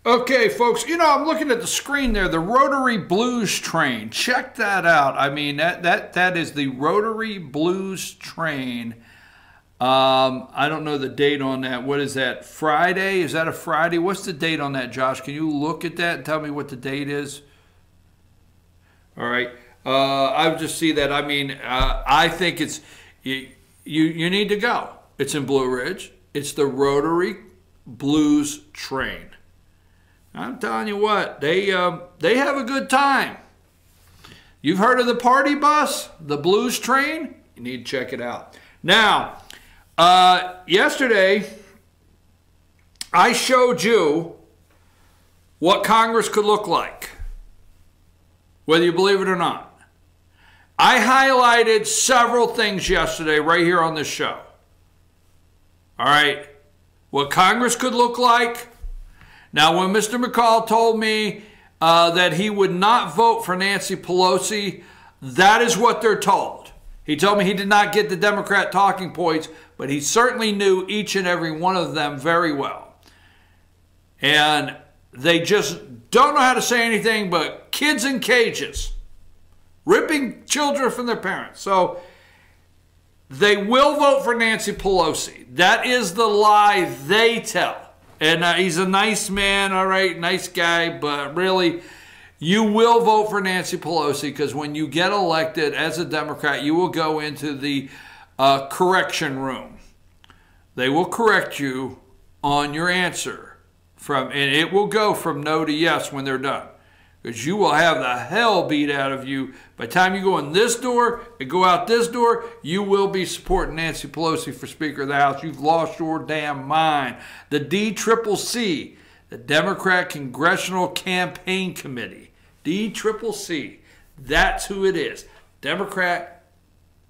Okay, folks, you know, I'm looking at the screen there, the Rotary Blues Train. Check that out. I mean, that is the Rotary Blues Train. I don't know the date on that. What is that, Friday? Is that a Friday? What's the date on that, Josh? Can you look at that and tell me what the date is? All right. I would just see that. I mean, I think it's, you need to go. It's in Blue Ridge. It's the Rotary Blues Train. I'm telling you what, they have a good time. You've heard of the party bus, the Blues Train? You need to check it out. Now, yesterday, I showed you what Congress could look like, whether you believe it or not. I highlighted several things yesterday right here on this show. All right, what Congress could look like. Now, when Mr. McCall told me that he would not vote for Nancy Pelosi, that is what they're told. He told me he did not get the Democrat talking points, but he certainly knew each and every one of them very well. And they just don't know how to say anything but kids in cages, ripping children from their parents. So they will vote for Nancy Pelosi. That is the lie they tell. And he's a nice man, all right, nice guy, but really, you will vote for Nancy Pelosi because when you get elected as a Democrat, you will go into the correction room. They will correct you on your answer, and it will go from no to yes when they're done. Because you will have the hell beat out of you. By the time you go in this door and go out this door, you will be supporting Nancy Pelosi for Speaker of the House. You've lost your damn mind. The DCCC, the Democrat Congressional Campaign Committee, DCCC, that's who it is. Democrat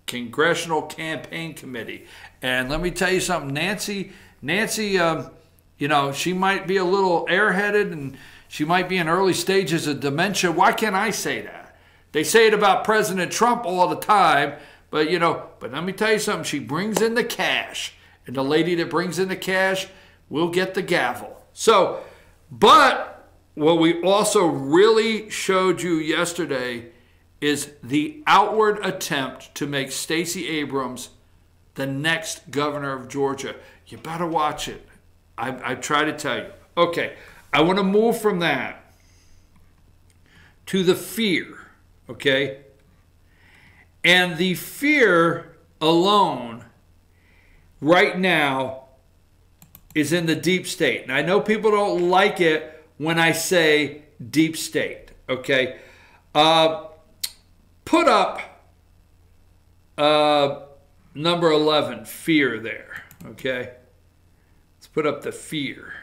Congressional Campaign Committee. And let me tell you something, Nancy, you know, she might be a little airheaded and she might be in early stages of dementia. Why can't I say that? They say it about President Trump all the time, but you know, but let me tell you something, she brings in the cash, and the lady that brings in the cash will get the gavel. So, but what we also really showed you yesterday is the outward attempt to make Stacey Abrams the next governor of Georgia. You better watch it. I try to tell you. Okay. I want to move from that to the fear, okay? And the fear alone right now is in the deep state. And I know people don't like it when I say deep state, okay? Put up number 11, fear there, okay? Let's put up the fear.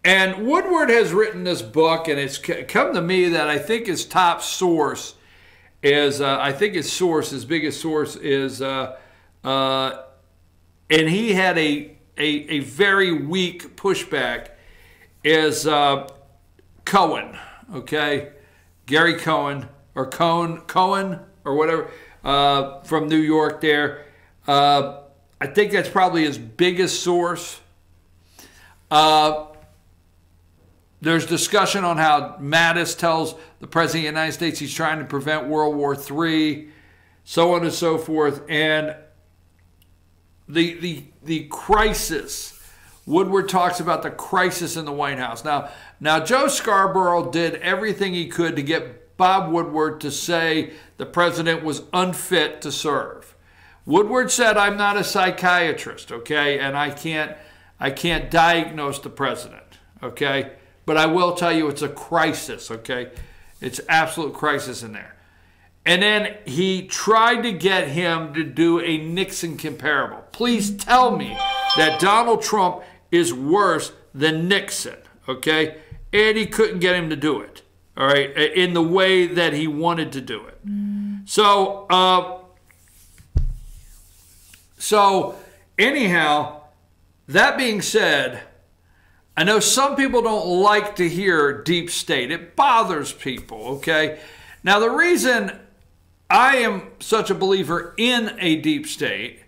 And Woodward has written this book, and it's come to me that I think his top source is, his biggest source is, and he had a very weak pushback, is Cohen, okay? Gary Cohen, or Cohen, or whatever, from New York there. I think that's probably his biggest source. There's discussion on how Mattis tells the President of the United States he's trying to prevent World War III, so on and so forth. And the crisis, Woodward talks about the crisis in the White House. Now Joe Scarborough did everything he could to get Bob Woodward to say the president was unfit to serve. Woodward said, I'm not a psychiatrist, okay, and I can't diagnose the president, okay? But I will tell you it's a crisis, okay? It's absolute crisis in there. And then he tried to get him to do a Nixon comparable. Please tell me that Donald Trump is worse than Nixon, okay? And he couldn't get him to do it, all right, in the way that he wanted to do it. So anyhow, that being said, I know some people don't like to hear deep state. It bothers people, okay? Now, the reason I am such a believer in a deep state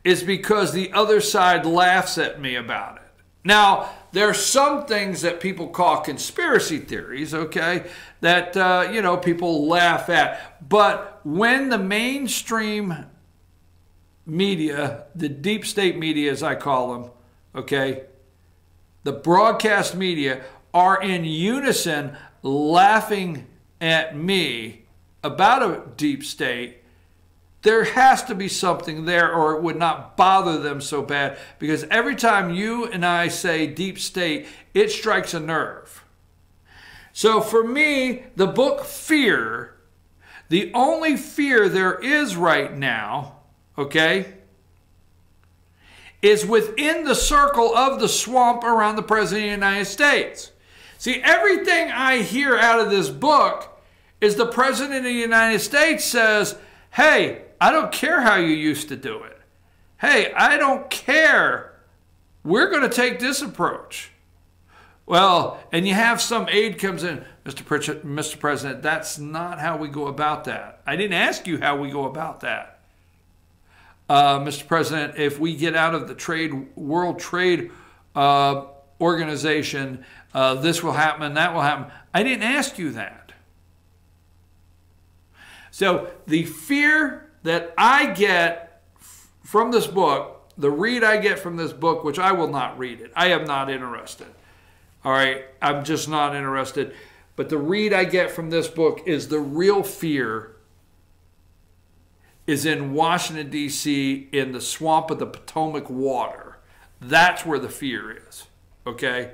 is because the other side laughs at me about it. Now, there are some things that people call conspiracy theories, okay, that, you know, people laugh at. But when the mainstream media, the deep state media as I call them, okay, the broadcast media are in unison laughing at me about a deep state, there has to be something there, or it would not bother them so bad, because every time you and I say deep state, it strikes a nerve. So for me, the book Fear, the only fear there is right now, okay, is within the circle of the swamp around the President of the United States. See, everything I hear out of this book is the President of the United States says, hey, I don't care how you used to do it. Hey, I don't care. We're going to take this approach. Well, and you have some aide comes in, Mr. President, that's not how we go about that. I didn't ask you how we go about that. Mr. President, if we get out of the World Trade Organization, this will happen and that will happen. I didn't ask you that. So the fear that I get from this book, the read I get from this book, which I will not read it. I am not interested. All right, I'm just not interested. But the read I get from this book is the real fear is in Washington, D.C., in the swamp of the Potomac water. That's where the fear is, okay?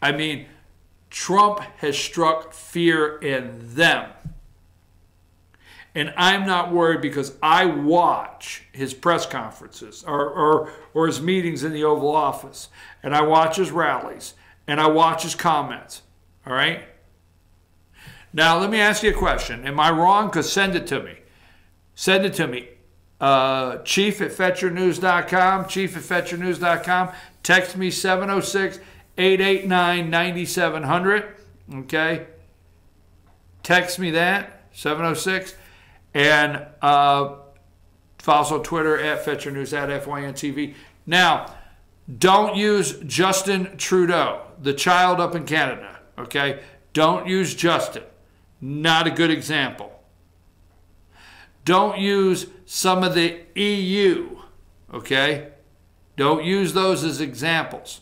I mean, Trump has struck fear in them. And I'm not worried because I watch his press conferences or his meetings in the Oval Office. And I watch his rallies. And I watch his comments. All right? Now, let me ask you a question. Am I wrong? Because send it to me. Send it to me. Chief@FetcherNews.com. Chief@FetcherNews.com. Text me 706-889-9700. Okay? Text me that. 706. And also Twitter @FetcherNews @FYNTV. Now, don't use Justin Trudeau, the child up in Canada. Okay? Don't use Justin. Not a good example. Don't use some of the EU. Okay? Don't use those as examples.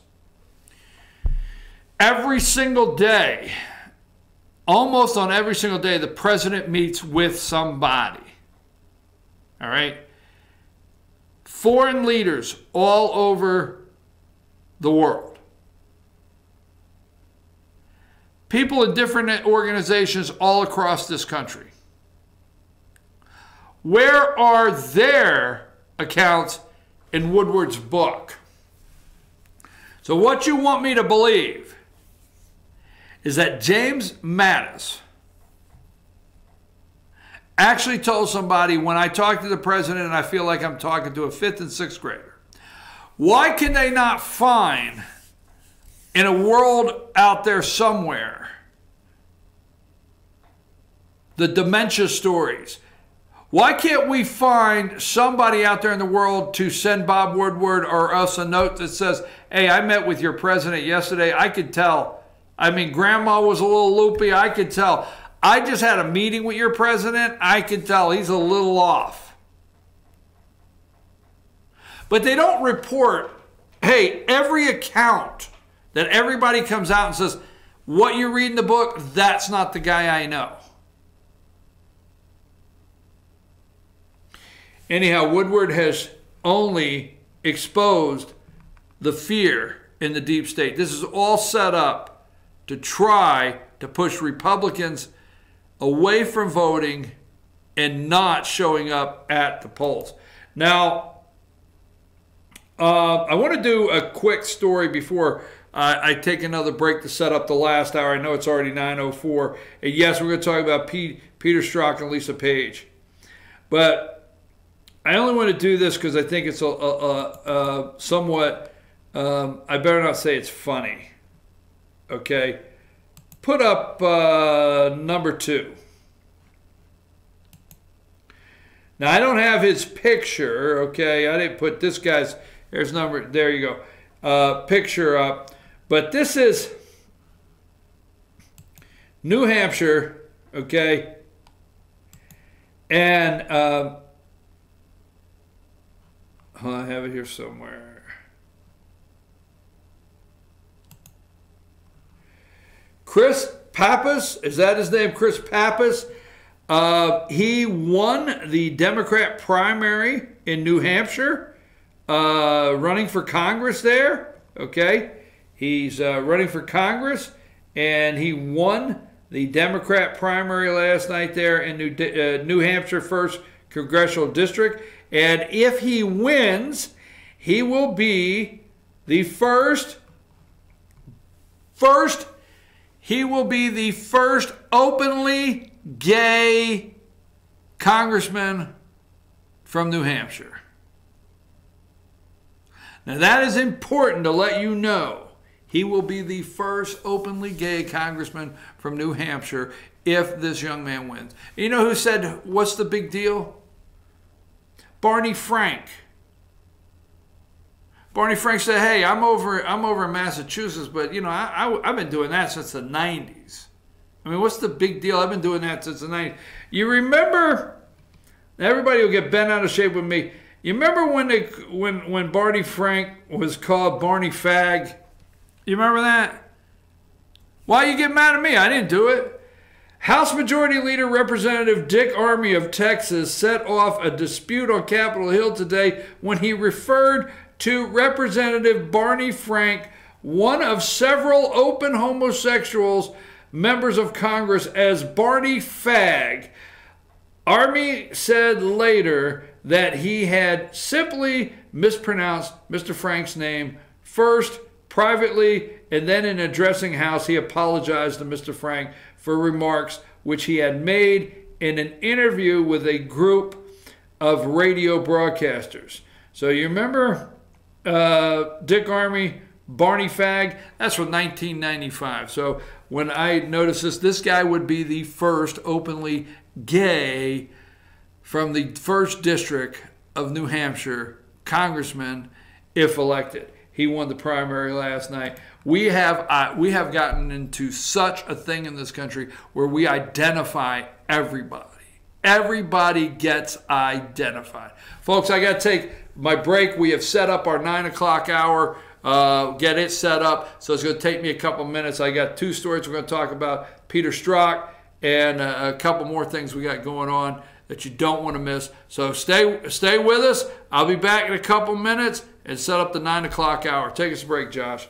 Every single day, almost on every single day, the president meets with somebody. All right? Foreign leaders all over the world. People in different organizations all across this country. Where are their accounts in Woodward's book? So what you want me to believe is that James Mattis actually told somebody, when I talk to the president and I feel like I'm talking to a 5th and 6th grader, why can they not find in a world out there somewhere the dementia stories? Why can't we find somebody out there in the world to send Bob Woodward or us a note that says, hey, I met with your president yesterday. I could tell. I mean, grandma was a little loopy. I could tell. I just had a meeting with your president. I could tell he's a little off. But they don't report, hey, every account that everybody comes out and says, what you read in the book, that's not the guy I know. Anyhow, Woodward has only exposed the fear in the deep state. This is all set up to try to push Republicans away from voting and not showing up at the polls. Now, I want to do a quick story before I take another break to set up the last hour. I know it's already 9:04. And yes, we're going to talk about Peter Strzok and Lisa Page. But I only want to do this because I think it's somewhat, I better not say it's funny. Okay. Put up number 2. Now, I don't have his picture, okay? I didn't put this guy's, Here's number. There you go. Picture up. But this is New Hampshire, okay? And I have it here somewhere. Chris Pappas, is that his name? Chris Pappas. He won the Democrat primary in New Hampshire, running for Congress there, okay? He's running for Congress, and he won the Democrat primary last night there in New Hampshire 1st Congressional District. And if he wins, he will be the first openly gay congressman from New Hampshire. Now that is important to let you know. He will be the first openly gay congressman from New Hampshire if this young man wins. You know who said, what's the big deal? Barney Frank. Barney Frank said, hey, I'm over in Massachusetts, but, you know, I've been doing that since the 90s. I mean, what's the big deal? I've been doing that since the 90s. You remember, everybody will get bent out of shape with me. You remember when Barney Frank was called Barney Fag? You remember that? Why you get mad at me? I didn't do it. House Majority Leader Representative Dick Armey of Texas set off a dispute on Capitol Hill today when he referred to Representative Barney Frank, one of several open homosexuals, members of Congress, as Barney Fag. Armey said later that he had simply mispronounced Mr. Frank's name first, privately, and then in addressing House, he apologized to Mr. Frank for remarks which he had made in an interview with a group of radio broadcasters. So you remember Dick Armey, Barney Fag? That's from 1995. So when I noticed this guy would be the first openly gay from the 1st District of New Hampshire congressman if elected. He won the primary last night. We have gotten into such a thing in this country where we identify everybody. Everybody gets identified. Folks, I got to take my break. We have set up our 9 o'clock hour. Get it set up. So it's going to take me a couple minutes. I got 2 stories we're going to talk about. Peter Strzok and a couple more things we got going on that you don't want to miss. So stay with us. I'll be back in a couple minutes and set up the 9 o'clock hour. Take us a break, Josh.